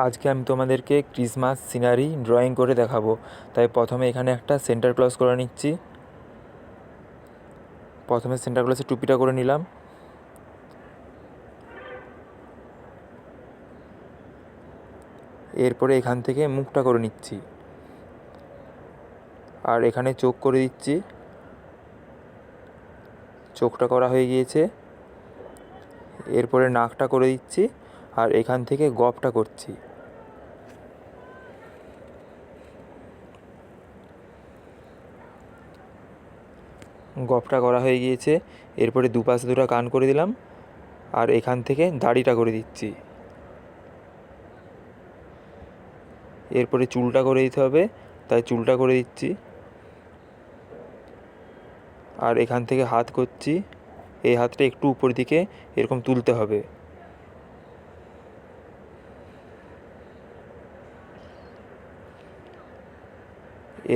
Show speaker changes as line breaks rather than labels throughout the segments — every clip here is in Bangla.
আজকে আমি তোমাদেরকে ক্রিসমাস সিনারি ড্রয়িং করে দেখাবো। তাই প্রথমে এখানে একটা সেন্টার ক্লজ করে নিচ্ছি। প্রথমে সেন্টার ক্লজে টুপিটা করে নিলাম। এরপরে এখান থেকে মুখটা করে নিচ্ছি, আর এখানে চোখ করে দিচ্ছি। চোখটা করা হয়ে গিয়েছে। এরপরে নাকটা করে দিচ্ছি, আর এখান থেকে গপটা করছি। গপটা করা হয়ে গিয়েছে। এরপরে দুপাশে দুটো কান করে দিলাম, আর এখান থেকে দাড়িটা করে দিচ্ছি। এরপরে চুলটা করে দিতে হবে, তাই চুলটা করে দিচ্ছি। আর এখান থেকে হাত করছি। এই হাতটা একটু উপর দিকে এরকম তুলতে হবে।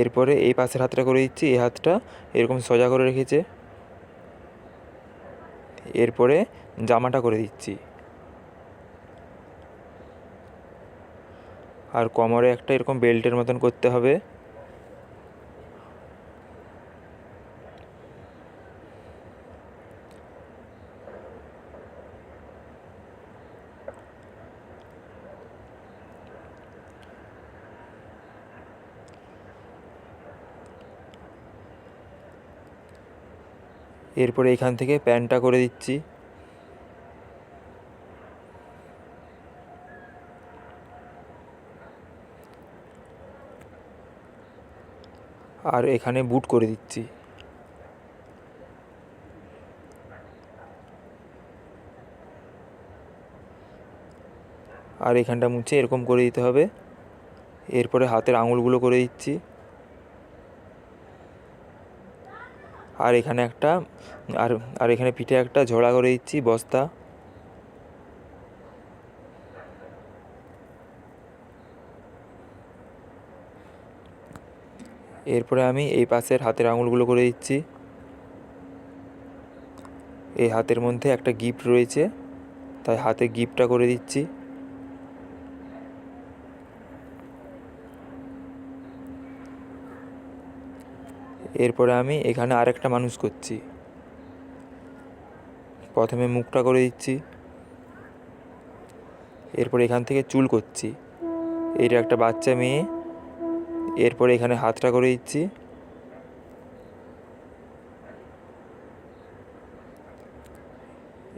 এরপরে এই পাশের হাতটা করে দিচ্ছি। এই হাতটা এরকম সোজা করে রেখেছে। এরপরে জামাটা করে দিচ্ছি, আর কোমরে একটা এরকম বেল্টের মতন করতে হবে। এরপরে এখান থেকে প্যান্টটা করে দিচ্ছি। আর এখানে বুট করে দিচ্ছি। আর এখানটা মুছে এরকম করে দিতে হবে। এরপরে হাতের আঙুলগুলো করে দিচ্ছি। আর এখানে একটা আর এখানে পিঠে একটা ঝোলা করে দিচ্ছি, বস্তা। এরপরে আমি এই পাশের হাতের আঙুলগুলো করে দিচ্ছি। এই হাতের মধ্যে একটা গিফট রয়েছে, তাই হাতে গিফটটা করে দিচ্ছি। এরপরে আমি এখানে আরেকটা মানুষ করছি। প্রথমে মুখটা করে দিচ্ছি। এরপর এখান থেকে চুল করছি। এটা একটা বাচ্চা মেয়ে। এরপরে এখানে হাতটা করে দিচ্ছি।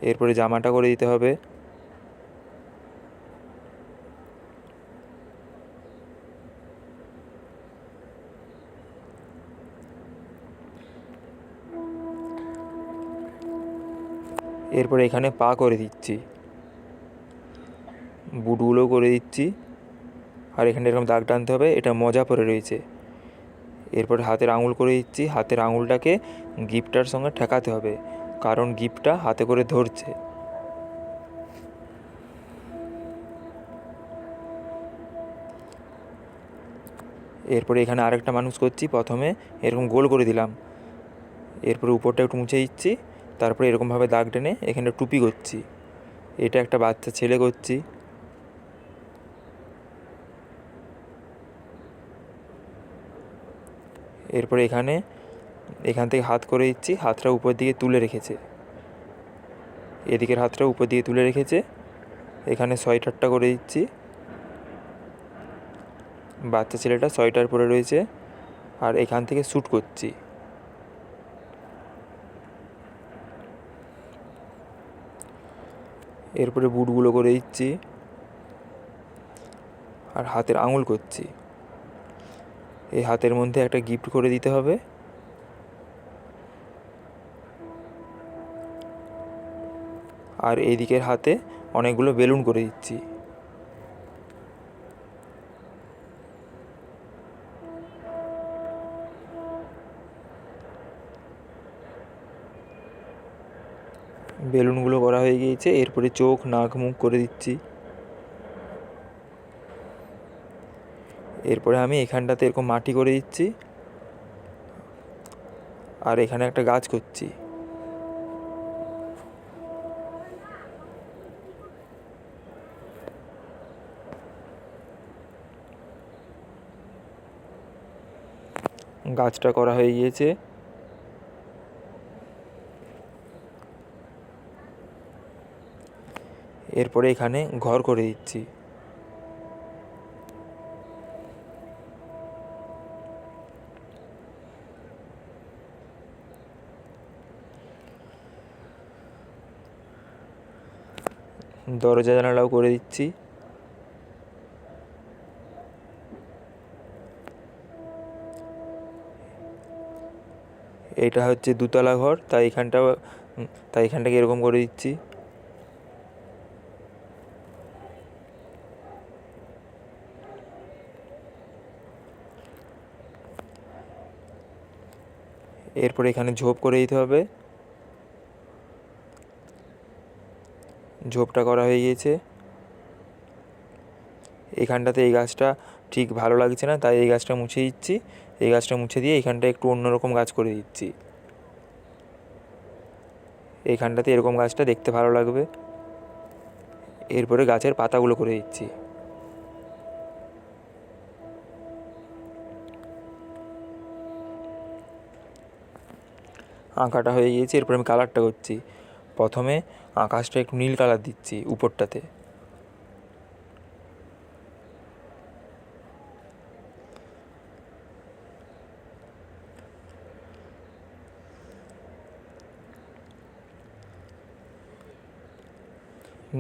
এরপরে জামাটা করে দিতে হবে। এরপরে এখানে পা করে দিচ্ছি। বুটগুলোও করে দিচ্ছি। আর এখানে এরকম দাগ টানতে হবে, এটা মজা পড়ে রয়েছে। এরপরে হাতের আঙুল করে দিচ্ছি। হাতের আঙুলটাকে গিফটটার সঙ্গে ঠেকাতে হবে, কারণ গিফটটা হাতে করে ধরছে। এরপরে এখানে আরেকটা মানুষ করছি। প্রথমে এরকম গোল করে দিলাম। এরপরে উপরটা একটু মুছে দিচ্ছি। তারপরে এরকমভাবে দাগ টেনে এখানে টুপি করছি। এটা একটা বাচ্চা ছেলে করছি। এরপরে এখান থেকে হাত করে দিচ্ছি। হাতটা উপর দিকে তুলে রেখেছে। এদিকের হাতটা উপর দিকে তুলে রেখেছে। এখানে সোয়েটারটা করে দিচ্ছি। বাচ্চা ছেলেটা সোয়েটার পরে রয়েছে। আর এখান থেকে শ্যুট করছি। এরপরে বুটগুলো করে দিচ্ছি, আর হাতের আঙুল করছি। এই হাতের মধ্যে একটা গিফট করে দিতে হবে। আর এই দিকের হাতে অনেকগুলো বেলুন করে দিচ্ছি। বেলুনগুলো করা হয়ে গিয়েছে। এরপরে চোখ, নাক, মুখ করে দিচ্ছি। এরপরে আমি এখানটাতে এরকম মাটি করে দিচ্ছি, আর এখানে একটা গাছ করছি। গাছটা করা হয়ে গিয়েছে। এরপরে এখানে ঘর করে দিচ্ছি। দরজা জানালাও করে দিচ্ছি। এটা হচ্ছে দুতলা ঘর, তাই এখানটাকে এরকম করে দিচ্ছি। এরপরে এখানে ঝোপ করে দিতে হবে। ঝোপটা করা হয়ে গিয়েছে। এখানটাতে এই গাছটা ঠিক ভালো লাগছে না, তাই এই গাছটা মুছে দিচ্ছি। এই গাছটা মুছে দিয়ে এখানটা একটু অন্যরকম গাছ করে দিচ্ছি। এইখানটাতে এরকম গাছটা দেখতে ভালো লাগবে। এরপরে গাছের পাতাগুলো করে দিচ্ছি। আঁকাটা হয়ে গিয়েছে। এরপর আমি কালারটা করছি। প্রথমে আকাশটা একটু নীল কালার দিচ্ছি উপরটাতে।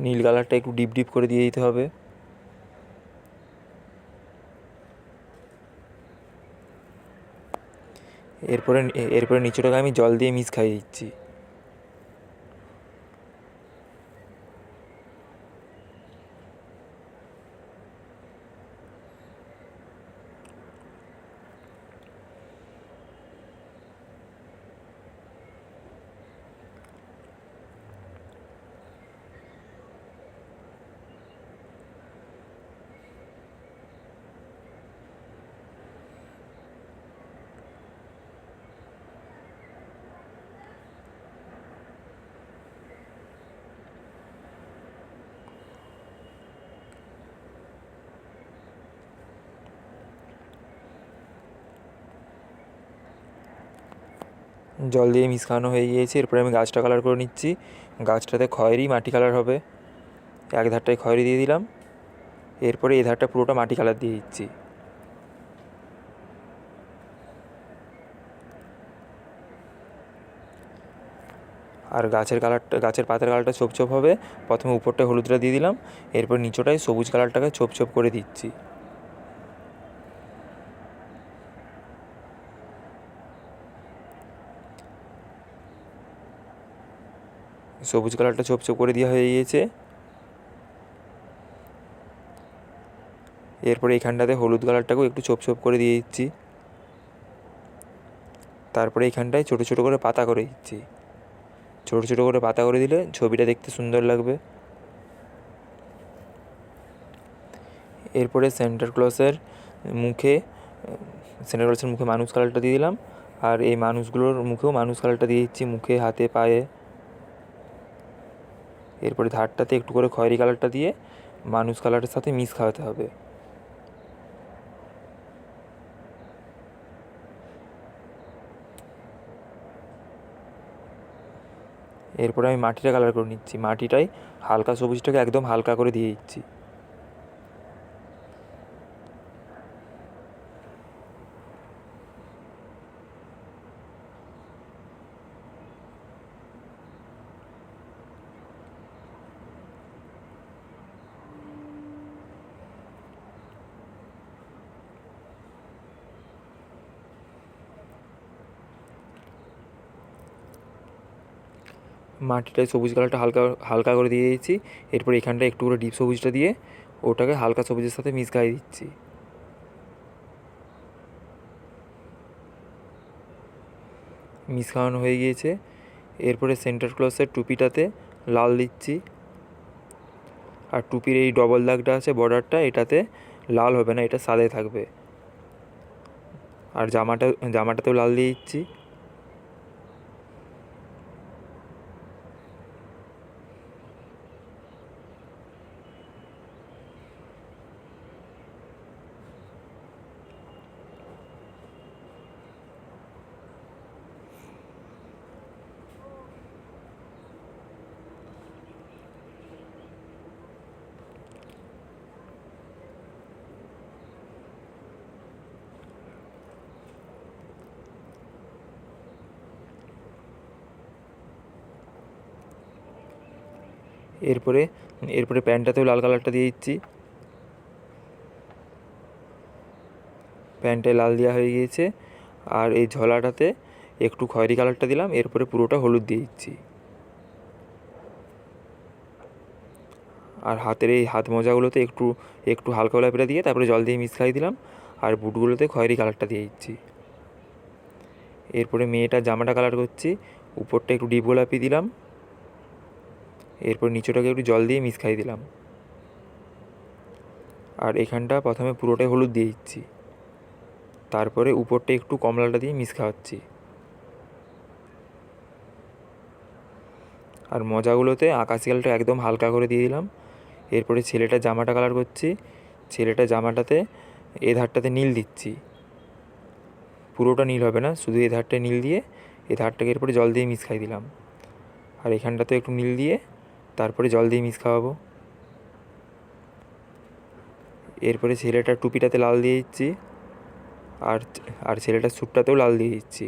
নীল কালারটা একটু ডিপ ডিপ করে দিয়ে দিতে হবে। এরপরে নিচেটাকে আমি জল দিয়ে মিক্স খাইয়ে দিচ্ছি। জল দিয়ে মিক্স খাওয়ানো হয়ে গিয়েছে। এরপরে আমি গাছটা কালার করে নিচ্ছি। গাছটাতে খয়েরি মাটি কালার হবে। এক ধারটায় খয়েরি দিয়ে দিলাম। এরপরে এই ধারটা পুরোটা মাটি কালার দিয়ে দিচ্ছি। আর গাছের পাতার কালারটা ছোপ ছোপ হবে। প্রথমে উপরটায় হলুদটা দিয়ে দিলাম, এরপর নিচটায় সবুজ কালারটাকে ছোপ ছোপ করে দিচ্ছি। সবুজ কালারটা ছোপ ছোপ করে দেওয়া হয়ে গিয়েছে। এরপরে এখানটাতে হলুদ কালারটাকেও একটু ছোপ ছোপ করে দিয়ে দিচ্ছি। তারপরে এখানটায় ছোটো ছোটো করে পাতা করে দিচ্ছি। ছোটো ছোটো করে পাতা করে দিলে ছবিটা দেখতে সুন্দর লাগবে। এরপরে সেন্টার ক্লসের মুখে মানুষ কালারটা দিয়ে দিলাম। আর এই মানুষগুলোর মুখেও মানুষ কালারটা দিয়ে দিচ্ছি, মুখে, হাতে, পায়ে। এরপরে ধারটাতে একটু করে খয়েরি কালারটা দিয়ে মানুষ কালারের সাথে মিক্স খাওয়াতে হবে। এরপরে আমি মাটিটা কালার করে নিচ্ছি। মাটিটাই হালকা সবুজটাকে একদম হালকা করে দিয়ে দিচ্ছি। মাটিটায় সবুজ কালারটা হালকা হালকা করে দিয়ে দিচ্ছি। এরপর এখানটায় একটু করে ডিপ সবুজটা দিয়ে ওটাকে হালকা সবুজের সাথে মিক্স খাইয়ে দিচ্ছি। মিক্স খাওয়ানো হয়ে গিয়েছে। এরপরে সেন্টার ক্লসের টুপিটাতে লাল দিচ্ছি। আর টুপির এই ডবল দাগটা আছে বর্ডারটা, এটাতে লাল হবে না, এটা সাদে থাকবে। আর জামাটাতেও লাল দিয়ে দিচ্ছি। এরপরে এরপরে প্যান্টটাতেও লাল কালারটা দিয়ে দিচ্ছি। প্যান্টটায় লাল দেওয়া হয়ে গিয়েছে। আর এই ঝোলাটাতে একটু খয়েরি কালারটা দিলাম, এরপরে পুরোটা হলুদ দিয়ে দিচ্ছি। আর হাতের এই হাত মোজাগুলোতে একটু একটু হালকা গোলাপিটা দিয়ে তারপরে জল দিয়ে মিক্স খাইয়ে দিলাম। আর বুটগুলোতে খয়েরি কালারটা দিয়ে দিচ্ছি। এরপরে মেয়েটার জামাটা কালার করছি, উপরটা একটু ডিপ গোলাপি দিলাম, এরপর নিচেটাকে একটু জল দিয়ে মিক্স খাইয়ে দিলাম। আর এখানটা প্রথমে পুরোটাই হলুদ দিয়ে দিচ্ছি, তারপরে উপরটা একটু কমলাটা দিয়ে মিক্স খাওয়াচ্ছি। আর মোজাগুলোতে আকাশি কালারটা একদম হালকা করে দিয়ে দিলাম। এরপরে ছেলেটার জামাটা কালার করছি, ছেলেটার জামাটাতে এ ধারটাতে নীল দিচ্ছি, পুরোটা নীল হবে না, শুধু এ ধারটায় নীল দিয়ে এ ধারটাকে এরপরে জল দিয়ে মিক্স খাইয়ে দিলাম। আর এখানটাতে একটু নীল দিয়ে তারপরে জল দিয়ে মিক্স খাওয়াবো। এরপরে ছেলেটার টুপিটাতে লাল দিয়ে দিচ্ছি, আর আর ছেলেটার স্যুটটাতেও লাল দিয়ে দিচ্ছি।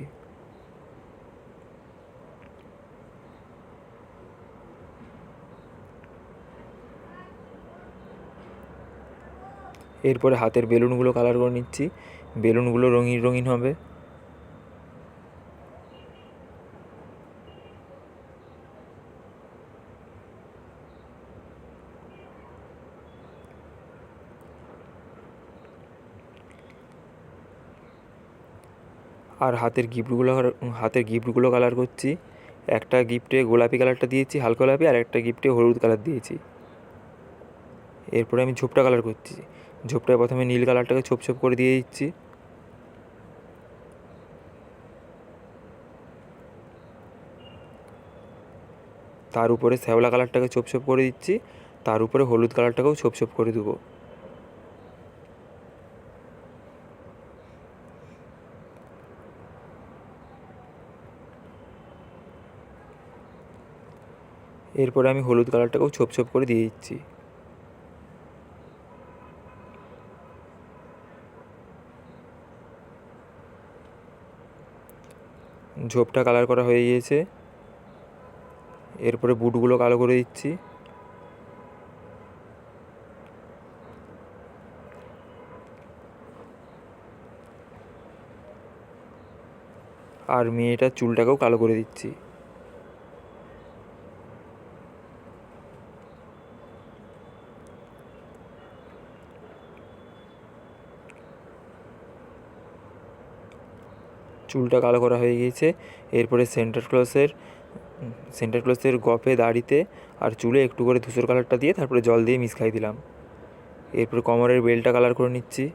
এরপরে হাতের বেলুনগুলো কালার করে নিচ্ছি, বেলুনগুলো রঙিন রঙিন হবে। আর হাতের গিফটগুলো কালার করছি, একটা গিফটে গোলাপি কালারটা দিয়েছি হালকা গোলাপি, আর একটা গিফটে হলুদ কালার দিয়েছি। এরপরে আমি ঝোপটা কালার করছি, ঝোপটায় প্রথমে নীল কালারটাকে ছোপ ছোপ করে দিয়ে দিচ্ছি। তার উপরে শ্যাওলা কালারটাকে ছোপ ছোপ করে দিচ্ছি, তার উপরে হলুদ কালারটাকেও ছোপ ছোপ করে দেবো। এরপরে আমি হলুদ কালারটাকেও ছোপ ছোপ করে দিয়ে দিচ্ছি। ঝোপটা কালার করা হয়ে গিয়েছে। এরপরে বুটগুলো কালো করে দিচ্ছি। আর মেয়েটার চুলটাকেও কালো করে দিচ্ছি। চুলটা কালো করা হয়ে গিয়েছে। এরপরে সেন্টার ক্লসের গফে দাড়িতে আর চুলে একটু করে ধূসর কালারটা দিয়ে তারপরে জল দিয়ে মিক্স খাই দিলাম। এরপরে কোমরের বেল্টটা কালার করে নিচ্ছি।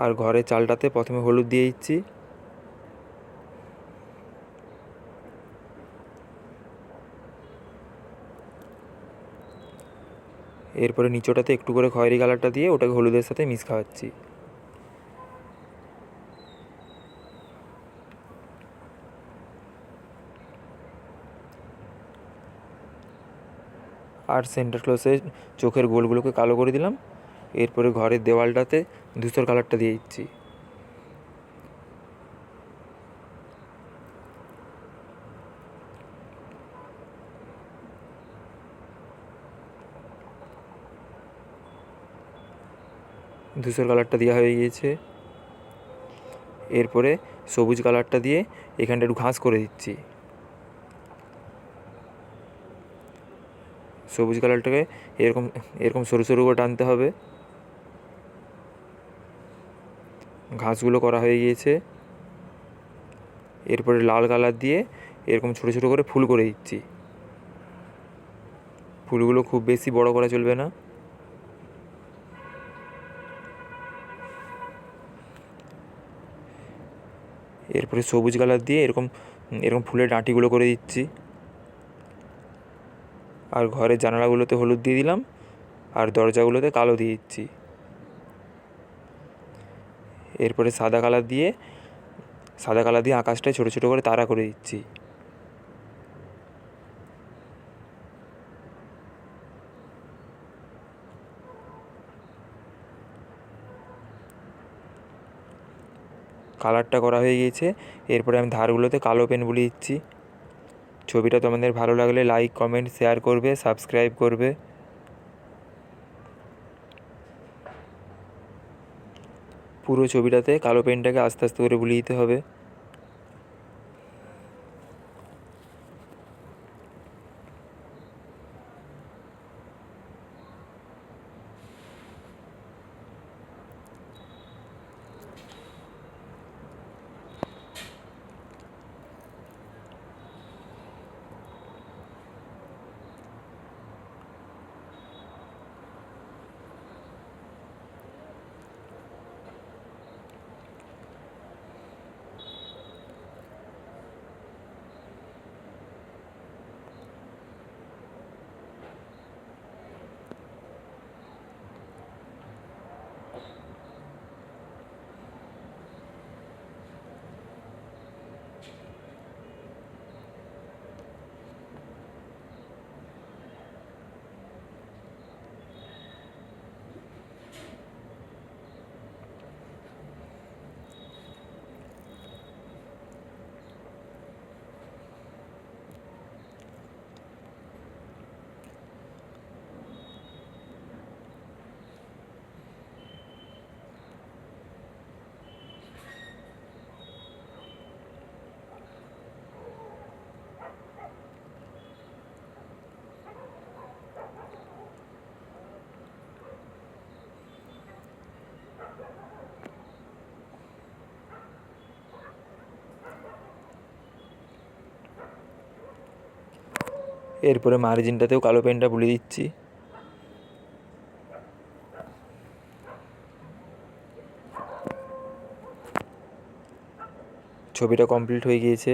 আর ঘরের চালটাতে প্রথমে হলুদ দিয়ে দিচ্ছি। এরপরে নিচটাতে একটু করে খয়েরি কালারটা দিয়ে ওটাকে হলুদের সাথে মিক্স খাওয়াচ্ছি। আর সেন্টার ক্লসের চোখের গোলগুলোকে কালো করে দিলাম। এরপরে ঘরের দেওয়ালটাতে ধূসর কালারটা দিয়ে দিচ্ছি। ধূসর কালারটা দেওয়া হয়ে গিয়েছে। এরপরে সবুজ কালারটা দিয়ে এখানটা একটু ঘাস করে দিচ্ছি। সবুজ কালারটাকে এরকম এরকম সরু সরু করে টানতে হবে। ঘাসগুলো করা হয়ে গিয়েছে। এরপরে লাল কালার দিয়ে এরকম ছোটো ছোটো করে ফুল করে দিচ্ছি। ফুলগুলো খুব বেশি বড় করা চলবে না। এরপরে সবুজ কালার দিয়ে এরকম এরকম ফুলের ডাঁটিগুলো করে দিচ্ছি। আর ঘরের জানালাগুলোতে হলুদ দিয়ে দিলাম, আর দরজাগুলোতে কালো দিয়ে দিচ্ছি। এরপরে সাদা কালার দিয়ে আকাশটায় ছোটো ছোটো করে তারা করে দিচ্ছি। কালারটা করা হয়ে গিয়েছে। এরপরে আমি ধারগুলোতে কালো পেন বুলিয়ে দিচ্ছি। ছবিটা তোমাদের ভালো লাগলে লাইক, কমেন্ট, শেয়ার করবে, সাবস্ক্রাইব করবে। পুরো ছবিটাতে কালো পেনটাকে আস্তে আস্তে করে বুলিয়ে দিতে হবে। এরপরে মার্জিনটাতেও কালো পেনটা বুলিয়ে দিচ্ছি। ছবিটা কমপ্লিট হয়ে গিয়েছে।